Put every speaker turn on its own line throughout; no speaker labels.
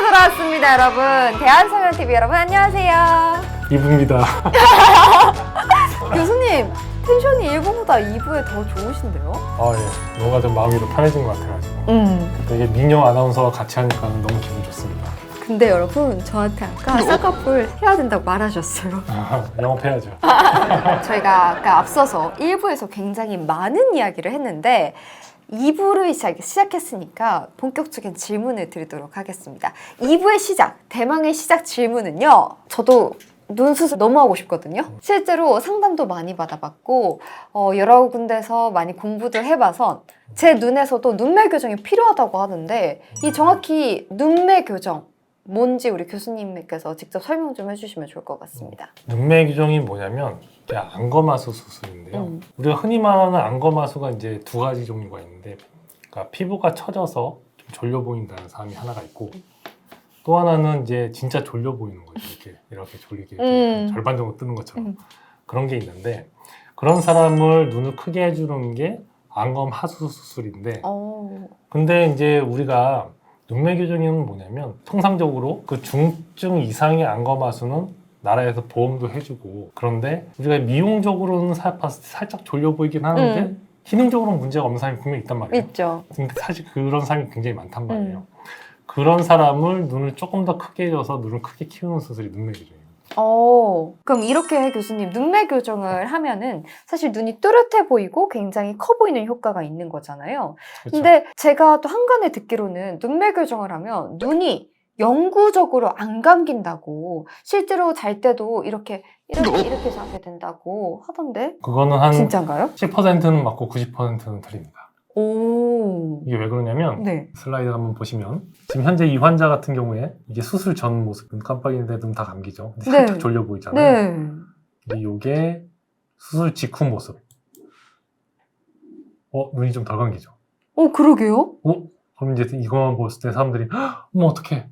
돌아왔습니다, 여러분. 대한성형TV 여러분, 안녕하세요.
이브입니다.
교수님, 텐션이 1부보다 2부에 더 좋으신데요?
아, 예. 뭔가 좀 마음이 더 편해진 것 같아가지고. 되게 민영 아나운서와 같이 하니까 너무 기분 좋습니다.
근데 여러분, 저한테 아까 쌍꺼풀 해야 된다고 말하셨어요.
영업해야죠.
저희가 아까 앞서서 1부에서 굉장히 많은 이야기를 했는데 2부를 시작했으니까 본격적인 질문을 드리도록 하겠습니다. 2부의 시작, 대망의 시작 질문은요. 저도 눈 수술 너무 하고 싶거든요. 실제로 상담도 많이 받아봤고 여러 군데서 많이 공부도 해봐서 제 눈에서도 눈매 교정이 필요하다고 하는데 이 정확히 눈매 교정 뭔지 우리 교수님께서 직접 설명 좀 해주시면 좋을 것 같습니다.
눈매 규정이 뭐냐면 이제 안검하수 수술인데요. 우리가 흔히 말하는 안검하수가 이제 두 가지 종류가 있는데, 그러니까 피부가 처져서 좀 졸려 보인다는 사람이 하나가 있고, 또 하나는 이제 진짜 졸려 보이는 거죠. 이렇게 졸리게 절반 정도 뜨는 것처럼 그런 게 있는데, 그런 사람을 눈을 크게 해주는 게 안검하수 수술인데, 근데 이제 우리가 눈매 교정은 뭐냐면 통상적으로 그 중증 이상의 안검하수는 나라에서 보험도 해주고, 그런데 우리가 미용적으로는 살짝 졸려 보이긴 하는데 기능적으로는 문제가 없는 사람이 분명히 있단 말이에요.
있죠.
근데 사실 그런 사람이 굉장히 많단 말이에요. 그런 사람을 눈을 조금 더 크게 해줘서 눈을 크게 키우는 수술이 눈매 교정이에요.
그럼 이렇게 교수님 눈매 교정을 하면은 사실 눈이 뚜렷해 보이고 굉장히 커 보이는 효과가 있는 거잖아요.
그쵸?
근데 제가 또 한간에 듣기로는 눈매 교정을 하면 눈이 영구적으로 안 감긴다고, 실제로 잘 때도 이렇게 자게 된다고 하던데
그거는 한
진짜인가요?
10%는 맞고 90%는 틀립니다.
오,
이게 왜 그러냐면
네.
슬라이드 한번 보시면 지금 현재 이 환자 같은 경우에 이게 수술 전 모습, 눈 깜빡이는데 눈 다 감기죠. 근데 살짝 졸려 보이잖아요.
네.
근데 이게 수술 직후 모습. 눈이 좀 덜 감기죠.
그러게요.
그럼 이제 이거만 봤을 때 사람들이 어머 어떡해,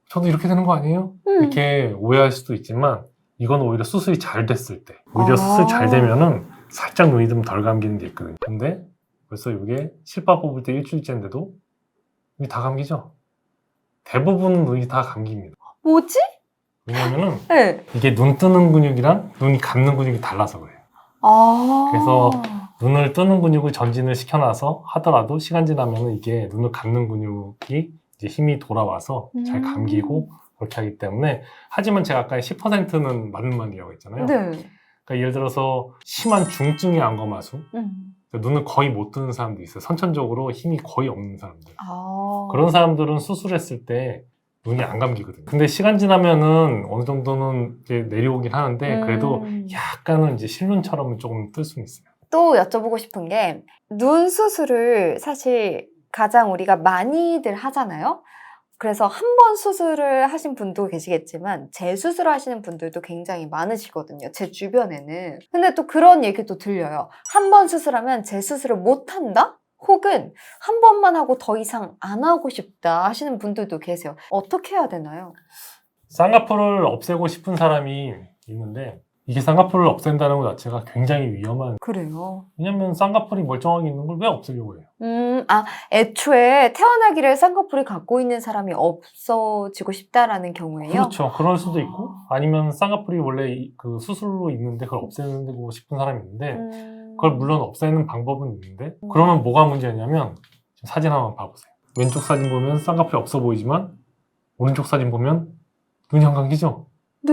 저도 이렇게 되는 거 아니에요? 이렇게 오해할 수도 있지만, 이건 오히려 수술이 잘 됐을 때, 오히려 수술 잘 되면은 살짝 눈이 좀 덜 감기는 게 있거든요. 근데 벌써 이게 실밥 뽑을 때 일주일째인데도 눈이 다 감기죠. 대부분 눈이 다 감깁니다.
뭐지?
왜냐면은
네.
이게 눈 뜨는 근육이랑 눈이 감는 근육이 달라서 그래요. 그래서 눈을 뜨는 근육을 전진을 시켜놔서 하더라도 시간 지나면은 이게 눈을 감는 근육이 이제 힘이 돌아와서 잘 감기고 그렇게 하기 때문에, 하지만 제가 아까 10%는 맞는 말이라고 했잖아요.
네.
그러니까 예를 들어서 심한 중증의 안검하수, 눈을 거의 못 뜨는 사람도 있어요. 선천적으로 힘이 거의 없는 사람들. 그런 사람들은 수술했을 때 눈이 안 감기거든요. 근데 시간 지나면은 어느 정도는 이제 내려오긴 하는데, 그래도 약간은 이제 실눈처럼 조금 뜰 수는 있어요.
또 여쭤보고 싶은 게, 눈 수술을 사실 가장 우리가 많이들 하잖아요. 그래서 한 번 수술을 하신 분도 계시겠지만 재수술을 하시는 분들도 굉장히 많으시거든요, 제 주변에는. 근데 또 그런 얘기도 들려요. 한 번 수술하면 재수술을 못 한다? 혹은 한 번만 하고 더 이상 안 하고 싶다 하시는 분들도 계세요. 어떻게 해야 되나요?
쌍꺼풀을 없애고 싶은 사람이 있는데, 이게 쌍꺼풀을 없앤다는 것 자체가 굉장히 위험한,
그래요.
왜냐면 쌍꺼풀이 멀쩡하게 있는 걸 왜 없애려고 해요?
애초에 태어나기를 쌍꺼풀을 갖고 있는 사람이 없어지고 싶다라는 경우에요?
그렇죠. 그럴 수도 있고, 아니면 쌍꺼풀이 원래 그 수술로 있는데 그걸 없애고 싶은 사람이 있는데, 그걸 물론 없애는 방법은 있는데, 그러면 뭐가 문제냐면, 지금 사진 한번 봐보세요. 왼쪽 사진 보면 쌍꺼풀이 없어 보이지만 오른쪽 사진 보면 눈이 안 감기죠?
네.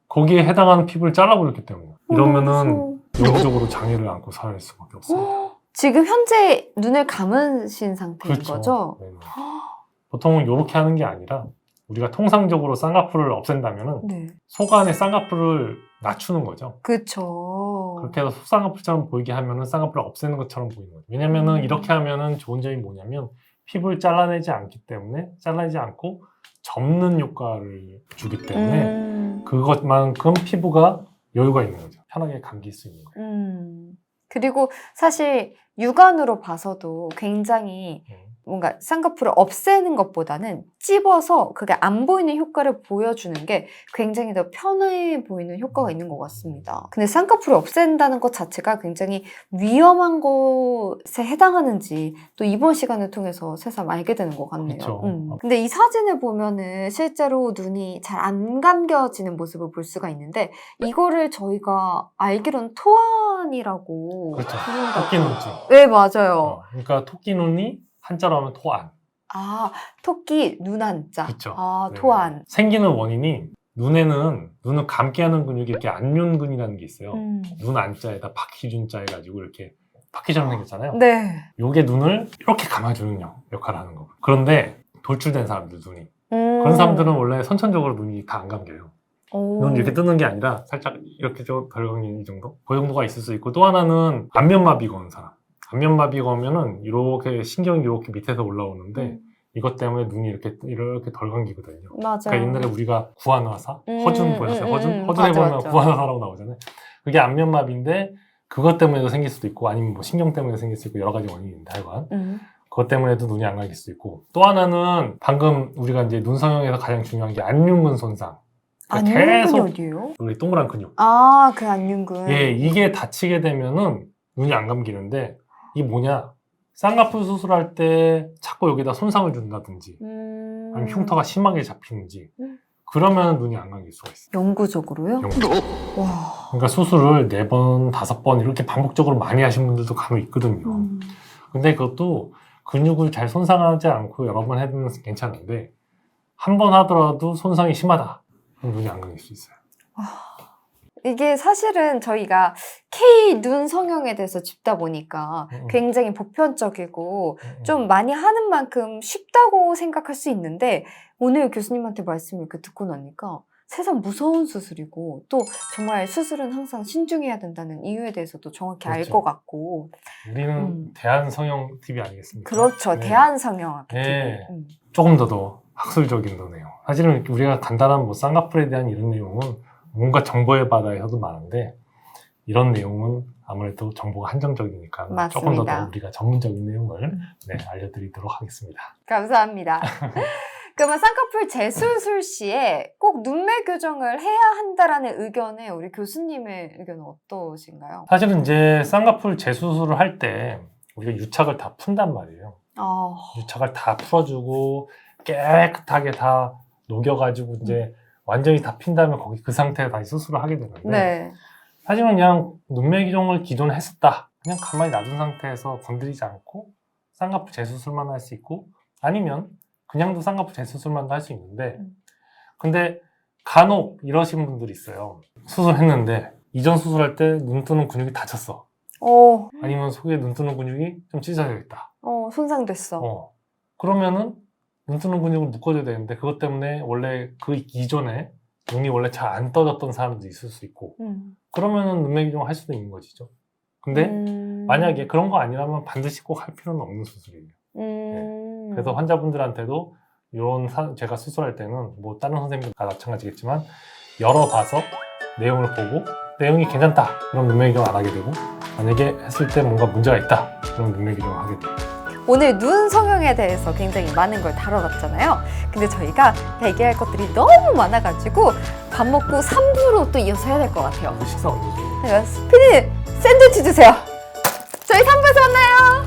거기에 해당하는 피부를 잘라버렸기 때문에. 이러면은 영구적으로 장애를 안고 살 수밖에 없습니다.
지금 현재 눈을 감으신 상태인
그렇죠.
거죠?
네네. 보통은 이렇게 하는 게 아니라, 우리가 통상적으로 쌍꺼풀을 없앤다면은
네.
속 안에 쌍꺼풀을 낮추는 거죠.
그쵸.
그렇게 해서 속쌍꺼풀처럼 보이게 하면은 쌍꺼풀을 없애는 것처럼 보이는 거죠. 왜냐면은 이렇게 하면은 좋은 점이 뭐냐면, 피부를 잘라내지 않기 때문에, 잘라내지 않고 접는 효과를 주기 때문에 그것만큼 피부가 여유가 있는 거죠. 편하게 감길 수 있는 거예요.
그리고 사실 육안으로 봐서도 굉장히 뭔가 쌍꺼풀을 없애는 것보다는 찝어서 그게 안 보이는 효과를 보여주는 게 굉장히 더 편해 보이는 효과가 있는 것 같습니다. 근데 쌍꺼풀을 없앤다는 것 자체가 굉장히 위험한 것에 해당하는지 또 이번 시간을 통해서 새삼 알게 되는 것 같네요.
그렇죠.
근데 이 사진을 보면은 실제로 눈이 잘 안 감겨지는 모습을 볼 수가 있는데 이거를 저희가 알기로는 토안이라고
그렇죠.
부른다고.
토끼 눈지.
네, 맞아요.
그러니까 토끼 눈이 한자로 하면 토안.
아, 토끼 눈안자.
그쵸.
아,
네.
토안.
생기는 원인이 눈을 감게 하는 근육이 이렇게 안면근이라는 게 있어요. 눈 안자에다 바퀴준자 해가지고 이렇게 바퀴처럼 생겼잖아요.
네.
요게 눈을 이렇게 감아주는 역할을 하는 거고. 그런데 돌출된 사람들 눈이. 그런 사람들은 원래 선천적으로 눈이 다 안 감겨요. 눈 이렇게 뜨는 게 아니라 살짝 이렇게 좀 덜 감기는 이 정도? 그 정도가 있을 수 있고 또 하나는 안면마비가 온 사람. 안면마비가 오면은 이렇게 신경이 이렇게 밑에서 올라오는데 이것 때문에 눈이 이렇게 덜 감기거든요.
맞아요.
그러니까 옛날에 우리가 구안화사, 허준 보셨어요? 허준에
맞아,
보면
맞아.
구안화사라고 나오잖아요. 그게 안면마비인데 그것 때문에도 생길 수도 있고 아니면 뭐 신경 때문에 생길 수 있고 여러 가지 원인이 있는데 하여간 그것 때문에도 눈이 안 감길 수도 있고 또 하나는 방금 우리가 이제 눈 성형에서 가장 중요한 게 안윤근 손상. 그러니까
안윤근이 어디예요?
우리 동그란 근육.
아, 그 안윤근.
예, 이게 다치게 되면은 눈이 안 감기는데 이게 뭐냐? 쌍꺼풀 수술할 때 자꾸 여기다 손상을 준다든지 아니면 흉터가 심하게 잡히는지 그러면 눈이 안 감길 수가 있어요.
영구적으로요? 와.
그러니까 수술을 4번, 5번 이렇게 반복적으로 많이 하신 분들도 간혹 있거든요. 근데 그것도 근육을 잘 손상하지 않고 여러 번 해두면 괜찮은데 한 번 하더라도 손상이 심하다. 그럼 눈이 안 감길 수 있어요.
이게 사실은 저희가 K 눈 성형에 대해서 짚다 보니까 굉장히 보편적이고 좀 많이 하는 만큼 쉽다고 생각할 수 있는데 오늘 교수님한테 말씀을 이렇게 듣고 나니까 세상 무서운 수술이고 또 정말 수술은 항상 신중해야 된다는 이유에 대해서도 정확히 알
그렇죠.
것 같고
우리는 대한성형 TV 아니겠습니까?
그렇죠.
네.
대한성형학교
네.
TV.
조금 더 학술적인 거네요. 사실은 우리가 간단한 뭐 쌍꺼풀에 대한 이런 내용은 뭔가 정보의 바다에서도 많은데 이런 내용은 아무래도 정보가 한정적이니까 조금 더 우리가 전문적인 내용을 알려드리도록 하겠습니다.
감사합니다. 그러면 쌍꺼풀 재수술 시에 꼭 눈매 교정을 해야 한다라는 의견에 우리 교수님의 의견은 어떠신가요?
사실은 이제 쌍꺼풀 재수술을 할 때 우리가 유착을 다 푼단 말이에요. 유착을 다 풀어주고 깨끗하게 다 녹여가지고 이제 완전히 다 핀 다음에 거기 그 상태에 다시 수술을 하게 되는데
네.
사실은 그냥 눈매 교정을 기존에 했었다. 그냥 가만히 놔둔 상태에서 건드리지 않고 쌍꺼풀 재수술만 할 수 있고 아니면 그냥도 쌍꺼풀 재수술만도 할 수 있는데 근데 간혹 이러신 분들이 있어요. 수술했는데 이전 수술할 때 눈 뜨는 근육이 다쳤어. 아니면 속에 눈 뜨는 근육이 좀 찢어져 있다.
손상됐어.
그러면은 눈 뜨는 근육을 묶어줘야 되는데 그것 때문에 원래 그 이전에 눈이 원래 잘 안 떠졌던 사람도 있을 수 있고 그러면은 눈매 교정을 할 수도 있는 것이죠. 근데 만약에 그런 거 아니라면 반드시 꼭 할 필요는 없는 수술이에요. 네. 그래서 환자분들한테도 이런 제가 수술할 때는 뭐 다른 선생님들 다 마찬가지겠지만 열어봐서 내용을 보고 내용이 괜찮다 그럼 눈매 교정 안 하게 되고 만약에 했을 때 뭔가 문제가 있다 그럼 눈매 교정을 하게 돼요.
오늘 눈 성형에 대해서 굉장히 많은 걸 다뤄봤잖아요. 근데 저희가 얘기할 것들이 너무 많아가지고 밥 먹고 3부로 또 이어서 해야 될 것 같아요.
식사 언제죠?
스피디 샌드위치 주세요. 저희 3부에서 만나요.